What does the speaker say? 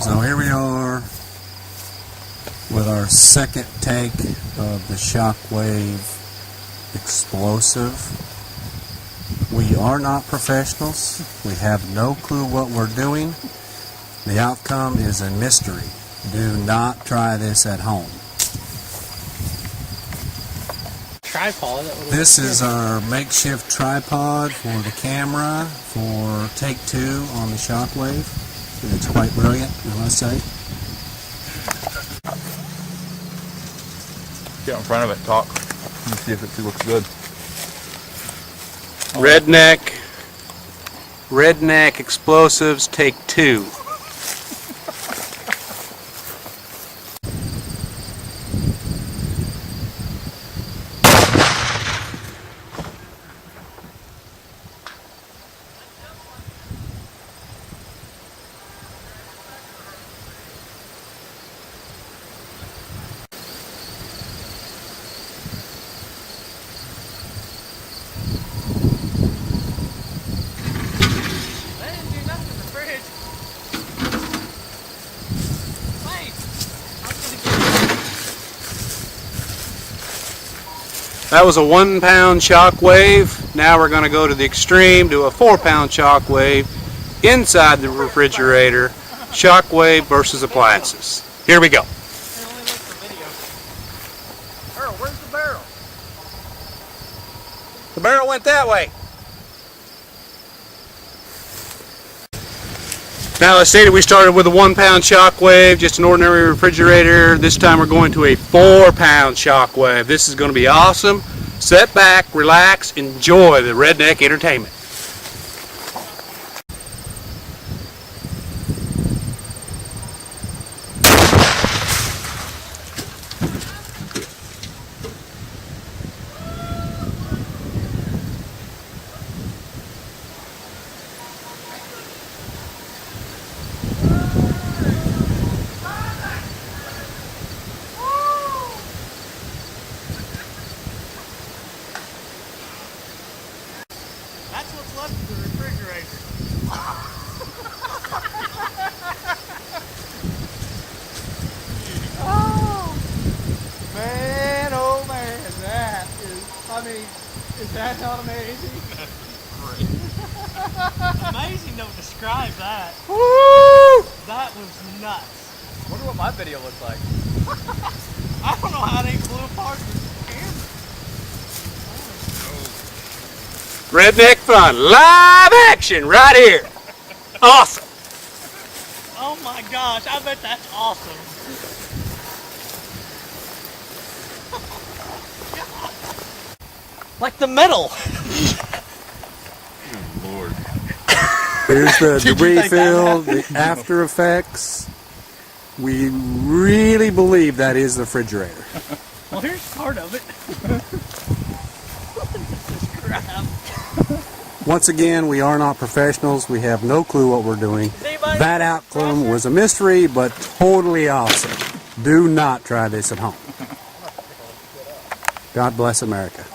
So here we are with our second take of the Shockwave explosive. We are not professionals. We have no clue what we're doing. The outcome is a mystery. Do not try this at home. Tripod. This is our makeshift tripod for the camera for take 2 on the Shockwave. It's quite brilliant, I must say. Get in front of it, talk, and see if it looks good. Redneck explosives, take 2. That was a 1-pound Shockwave. Now we're going to go to the extreme, do a 4-pound Shockwave inside the refrigerator. Shockwave versus appliances. Here we go. Earl, where's the barrel? The barrel went that way. Now, as stated, we started with a 1-pound Shockwave, just an ordinary refrigerator. This time we're going to a 4-pound Shockwave. This is going to be awesome. Sit back, relax, enjoy the Redneck entertainment. That's what's left of the refrigerator. Oh man, that is, I mean, is that not amazing? Great. Amazing don't describe that. Woo! That was nuts. I wonder what my video looks like. I don't know how they blew apart this camera. Redneck fun, live action right here. Awesome. Oh my gosh, I bet that's awesome. Like the metal. Good Lord. Here's the debris field, the after effects. We really believe that is the refrigerator. Well, here's part of it. This is crap. Once again, we are not professionals. We have no clue what we're doing. That outcome was a mystery, but totally awesome. Do not try this at home. God bless America.